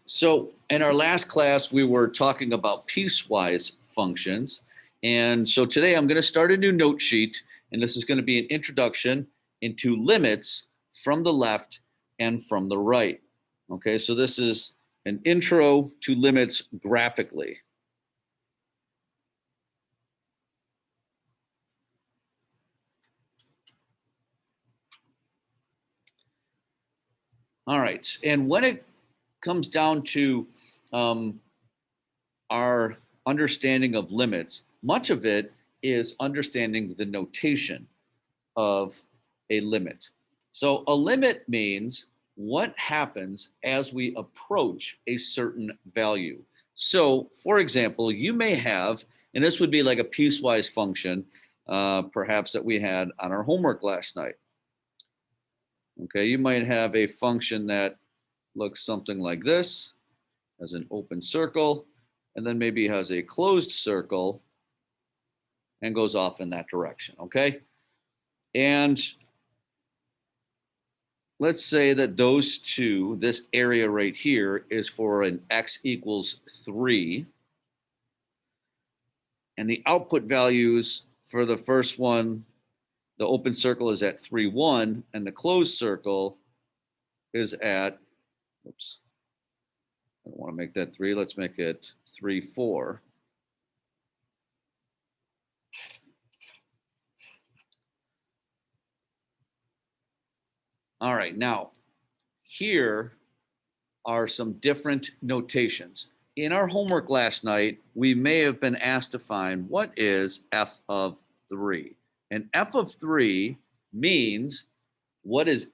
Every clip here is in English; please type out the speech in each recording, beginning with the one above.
So in our last class, we were talking about piecewise functions. And so today I'm going to start a new note sheet, and this is going to be an introduction into limits from the left and from the right. Okay, so this is an intro to limits graphically. All right, and when it comes down to our understanding of limits, much of it is understanding the notation of a limit. So a limit means what happens as we approach a certain value. So for example, you may have, and this would be like a piecewise function, perhaps that we had on our homework last night. Okay, you might have a function that looks something like this, as an open circle, and then maybe has a closed circle and goes off in that direction, okay? And let's say that those two, this area right here is for an x equals 3. And the output values for the first one, the open circle is at 3, 1, and the closed circle is at, oops, I don't want to make that 3. Let's make it 3, 4. All right, now here are some different notations. In our homework last night, we may have been asked to find what is f of 3. And f of 3 means what is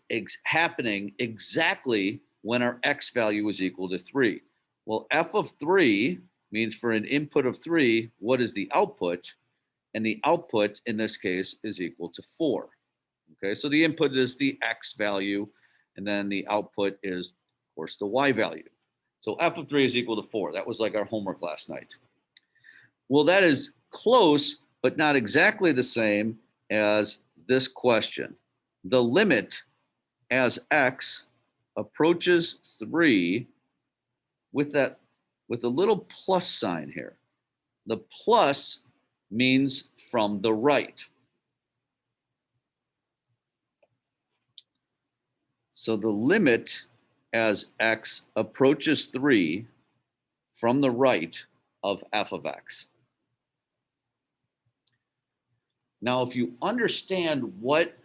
happening exactly when our x value is equal to 3. Well, f of 3 means for an input of 3, what is the output? And the output in this case is equal to 4. Okay, so the input is the x value, and then the output is, of course, the y value. So f of 3 is equal to 4. That was like our homework last night. Well, that is close, but not exactly the same as this question. The limit as x approaches 3 with a little plus sign here. The plus means from the right. So the limit as x approaches 3 from the right of f of x. Now, if you understand what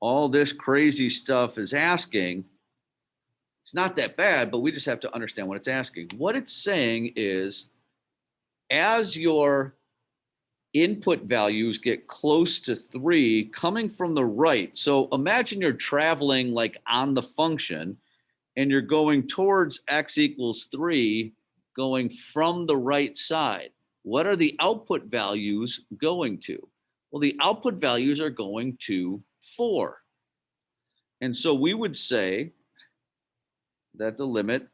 all this crazy stuff is asking, it's not that bad, but we just have to understand what it's asking. What it's saying is, as your input values get close to 3 coming from the right, so imagine you're traveling like on the function and you're going towards x equals 3 going from the right side. What are the output values going to? Well, the output values are going to 4. And so we would say that the limit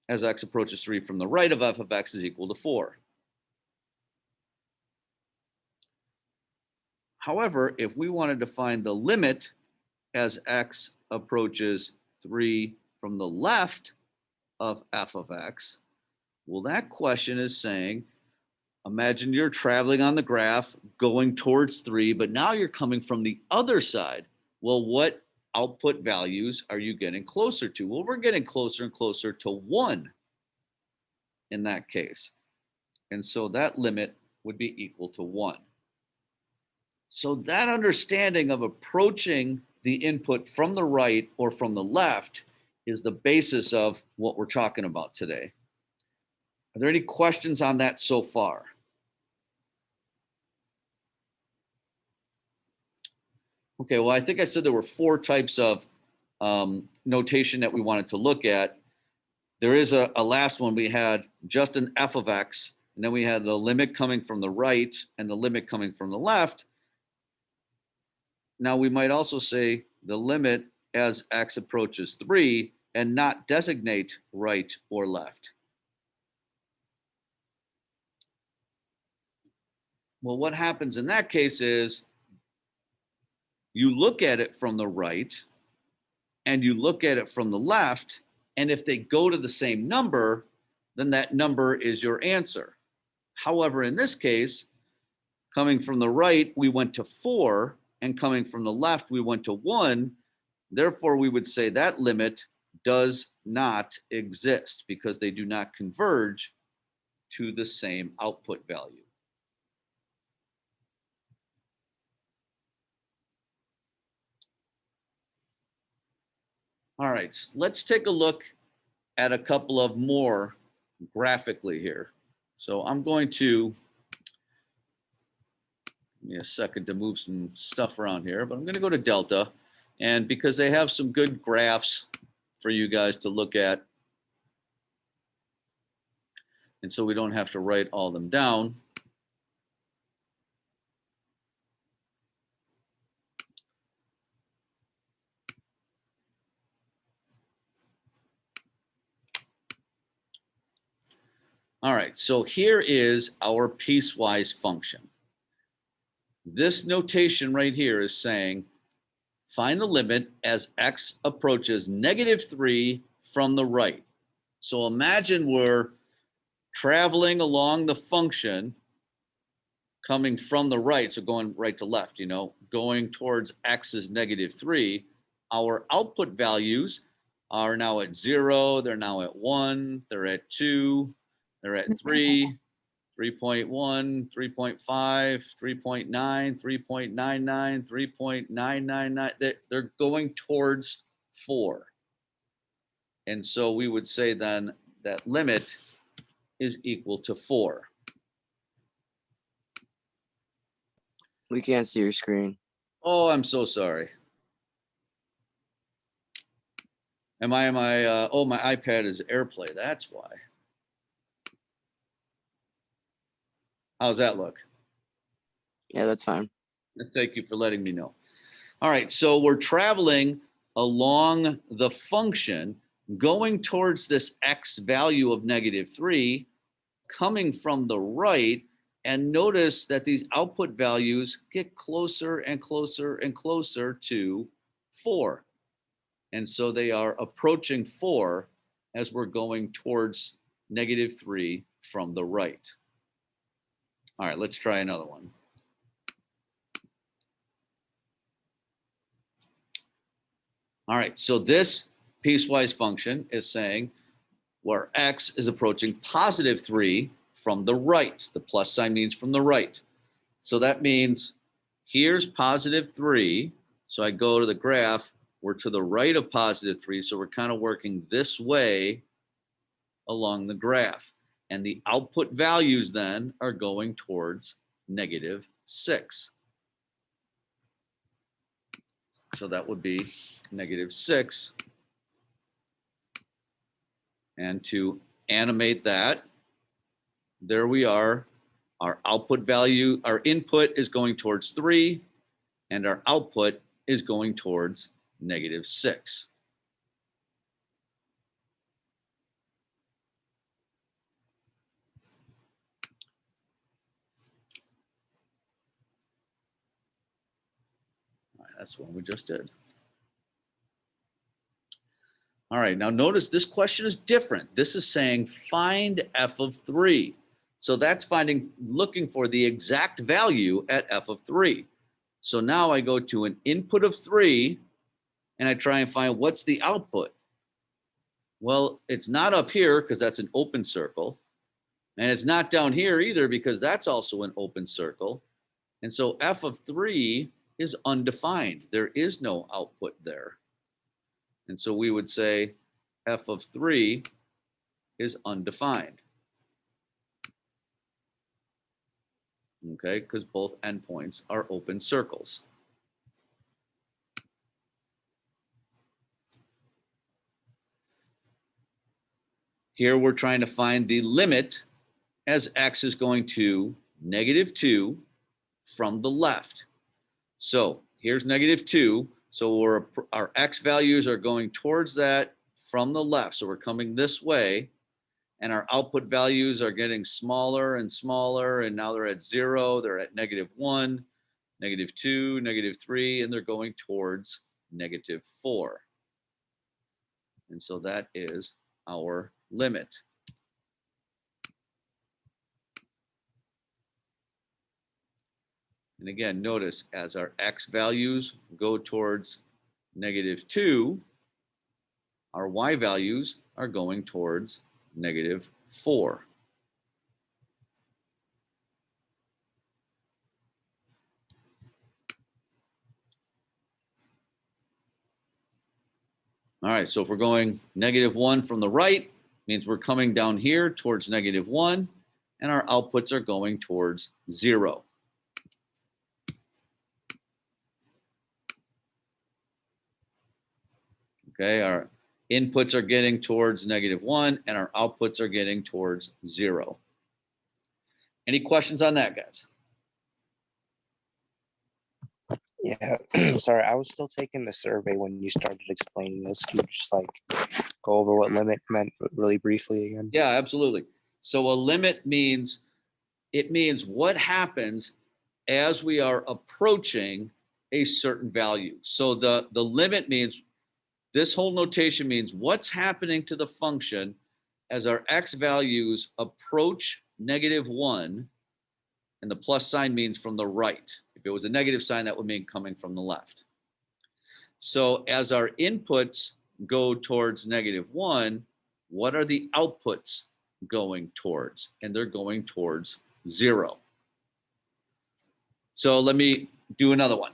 as x approaches 3 from the right of f of x is equal to 4. However, if we wanted to find the limit as x approaches 3 from the left of f of x, well, that question is saying, imagine you're traveling on the graph going towards 3, but now you're coming from the other side. Well, what output values are you getting closer to? Well, we're getting closer and closer to 1 in that case. And so that limit would be equal to 1. So that understanding of approaching the input from the right or from the left is the basis of what we're talking about today. Are there any questions on that so far? Okay, well, I think I said there were 4 types of notation that we wanted to look at. There is a last one. We had just an f of x, and then we had the limit coming from the right and the limit coming from the left. Now we might also say the limit as x approaches 3 and not designate right or left. Well, what happens in that case is you look at it from the right and you look at it from the left, And if they go to the same number, then that number is your answer. However, in this case, coming from the right, we went to 4, and coming from the left, we went to 1. Therefore, we would say that limit does not exist because they do not converge to the same output value. All right, let's take a look at a couple of more graphically here. So I'm going to, give me a second to move some stuff around here, but I'm going to go to Delta. And because they have some good graphs for you guys to look at, and so we don't have to write all them down. All right, so here is our piecewise function. This notation right here is saying, find the limit as x approaches -3 from the right. So imagine we're traveling along the function coming from the right, so going right to left, going towards x is -3. Our output values are now at 0, they're now at 1, they're at 2, they're at 3, 3.1, 3.5, 3.9, 3.99, 3.999. They're going towards 4. And so we would say then that limit is equal to 4. We can't see your screen. Oh, I'm so sorry. My iPad is AirPlay. That's why. How's that look? Yeah, that's fine. Thank you for letting me know. All right, so we're traveling along the function going towards this x value of -3, coming from the right, and notice that these output values get closer and closer and closer to 4. And so they are approaching 4 as we're going towards -3 from the right. All right, let's try another one. All right, so this piecewise function is saying where x is approaching +3 from the right. The plus sign means from the right. So that means here's +3. So I go to the graph, we're to the right of +3. So we're kind of working this way along the graph. And the output values then are going towards -6. So that would be -6. And to animate that, there we are. Our output value, our input is going towards 3, and our output is going towards -6. All right, that's what we just did. All right, now notice this question is different. This is saying find f of 3. So that's looking for the exact value at f of 3. So now I go to an input of 3 and I try and find what's the output. Well, it's not up here because that's an open circle. And it's not down here either because that's also an open circle. And so f of 3 is undefined. There is no output there. And so we would say f of 3 is undefined. Okay, because both endpoints are open circles. Here we're trying to find the limit as x is going to -2 from the left. So here's -2. So our x values are going towards that from the left. So we're coming this way, and our output values are getting smaller and smaller, and now they're at 0, they're at -1, -2, -3, and they're going towards -4. And so that is our limit. And again, notice as our x values go towards -2, our y values are going towards -4. All right, so if we're going -1 from the right, means we're coming down here towards -1, and our outputs are going towards 0. Okay, our inputs are getting towards -1, and our outputs are getting towards 0. Any questions on that, guys? Yeah, sorry, I was still taking the survey when you started explaining this. Can you just like go over what limit meant really briefly again? Yeah, absolutely. So a limit means, it means what happens as we are approaching a certain value. So the limit means, this whole notation means what's happening to the function as our x values approach -1, and the plus sign means from the right. If it was a negative sign, that would mean coming from the left. So as our inputs go towards -1, what are the outputs going towards? And they're going towards 0. So let me do another one.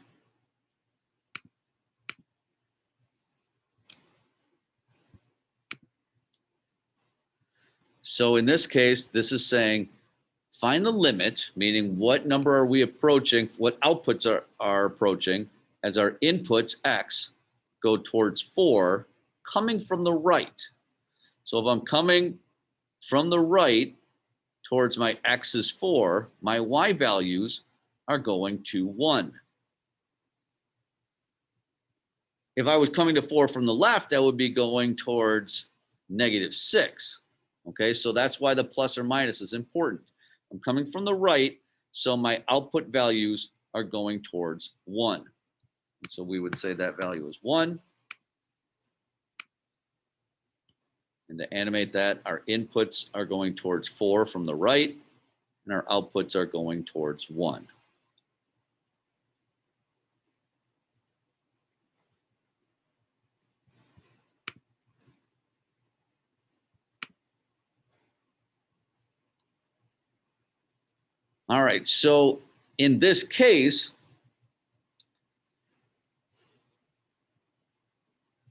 So in this case, this is saying, find the limit, meaning what number are we approaching, what outputs are approaching as our inputs x go towards 4, coming from the right. So if I'm coming from the right towards my x is 4, my y values are going to 1. If I was coming to 4 from the left, that would be going towards -6. Okay, so that's why the plus or minus is important. I'm coming from the right, so my output values are going towards 1. And so we would say that value is 1. And to animate that, our inputs are going towards 4 from the right, and our outputs are going towards 1. All right, so in this case,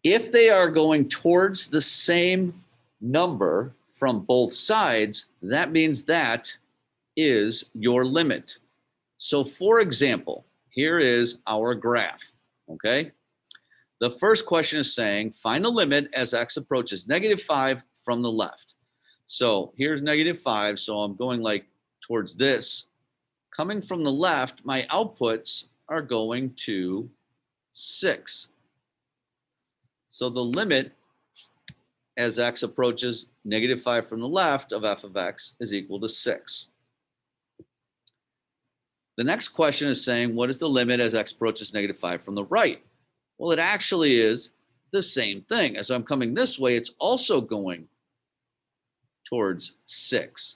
if they are going towards the same number from both sides, that means that is your limit. So for example, here is our graph, okay? The first question is saying, find the limit as x approaches -5 from the left. So here's -5, so I'm going like towards this. Coming from the left, my outputs are going to 6. So the limit as x approaches -5 from the left of f of x is equal to 6. The next question is saying, what is the limit as x approaches -5 from the right? Well, it actually is the same thing. As I'm coming this way, it's also going towards 6.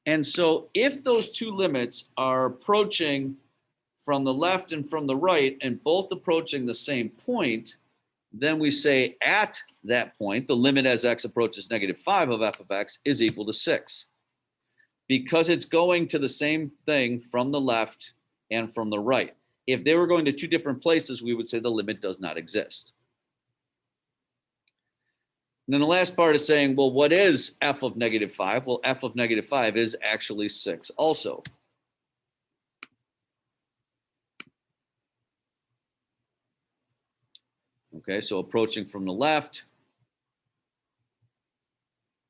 And so if those two limits are approaching from the left and from the right, and both approaching the same point, then we say at that point, the limit as x approaches -5 of f of x is equal to 6. Because it's going to the same thing from the left and from the right. If they were going to two different places, we would say the limit does not exist. And then the last part is saying, well, what is f of -5? Well, f of -5 is actually 6 also. Okay, so approaching from the left,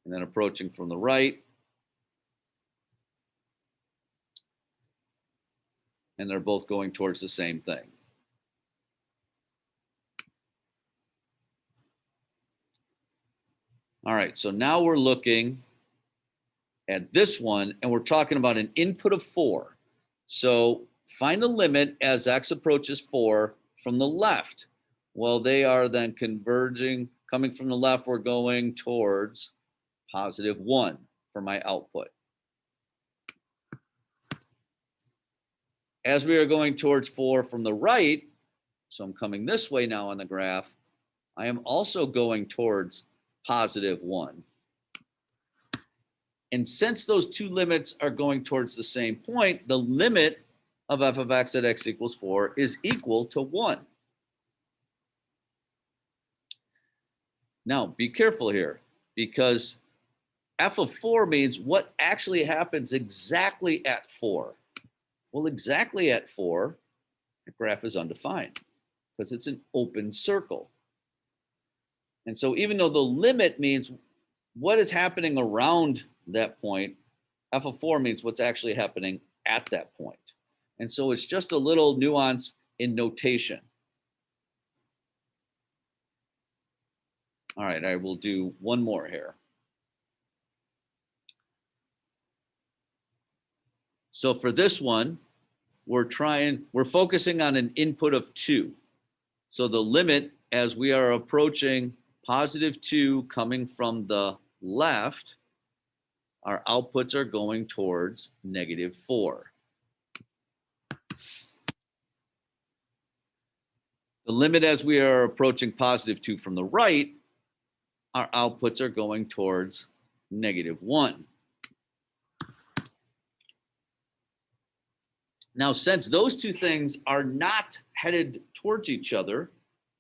and then approaching from the right. And they're both going towards the same thing. All right, so now we're looking at this one, and we're talking about an input of 4. So find a limit as x approaches 4 from the left. Well, they are then converging, coming from the left, we're going towards +1 for my output. As we are going towards 4 from the right, so I'm coming this way now on the graph, I am also going towards +1. And since those two limits are going towards the same point, the limit of f of x at x equals 4 is equal to 1. Now, be careful here, because f of 4 means what actually happens exactly at 4. Well, exactly at 4, the graph is undefined because it's an open circle. And so even though the limit means what is happening around that point, f of 4 means what's actually happening at that point. And so it's just a little nuance in notation. All right, I will do one more here. So for this one, we're focusing on an input of 2. So the limit, as we are approaching +2 coming from the left, our outputs are going towards -4. The limit as we are approaching +2 from the right, our outputs are going towards -1. Now, since those two things are not headed towards each other,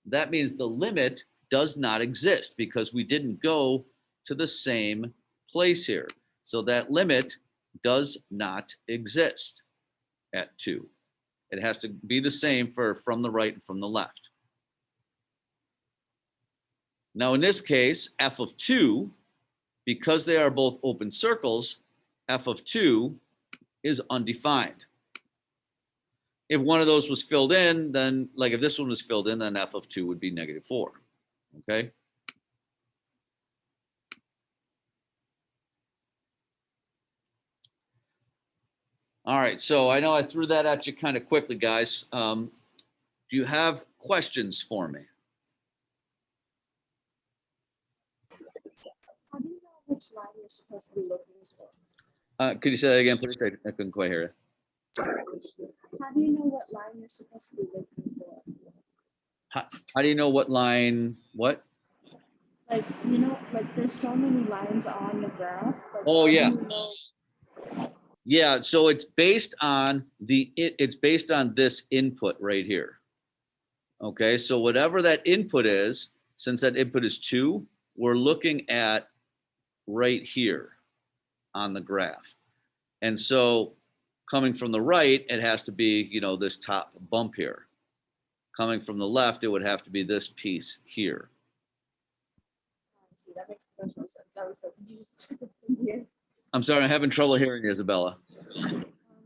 that means the limit does not exist because we didn't go to the same place here. So that limit does not exist at 2. It has to be the same for from the right and from the left. Now, in this case, f of 2, because they are both open circles, f of 2 is undefined. If one of those was filled in, then like if this one was filled in, then f of 2 would be -4, okay? All right, so I know I threw that at you kind of quickly, guys. Do you have questions for me? How do you know which line you're supposed to be looking for? Could you say that again, please? I couldn't quite hear you. How do you know what line you're supposed to be looking for? How do you know what line, what? Like, you know, like there's so many lines on the graph. Like, Oh, how do yeah. you know- Yeah, so it's based on it's based on this input right here. Okay, so whatever that input is, since that input is 2, we're looking at right here on the graph. And so coming from the right, it has to be, you know, this top bump here. Coming from the left, it would have to be this piece here. See, that makes much more sense. I was so confused. Here. I'm sorry, I'm having trouble hearing you, Isabella. I'm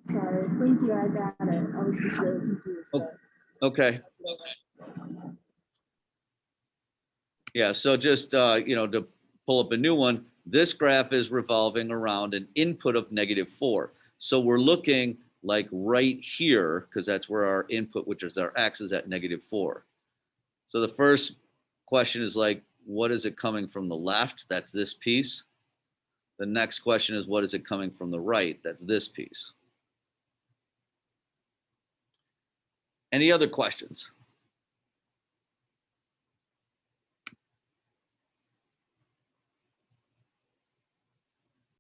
sorry. Thank you. I got it. I was just really confused. Oh, okay. Yeah, so just, you know, to pull up a new one, this graph is revolving around an input of -4. So we're looking like right here, because that's where our input, which is our x, is at -4. So the first question is like, what is it coming from the left? That's this piece. The next question is, what is it coming from the right? That's this piece. Any other questions?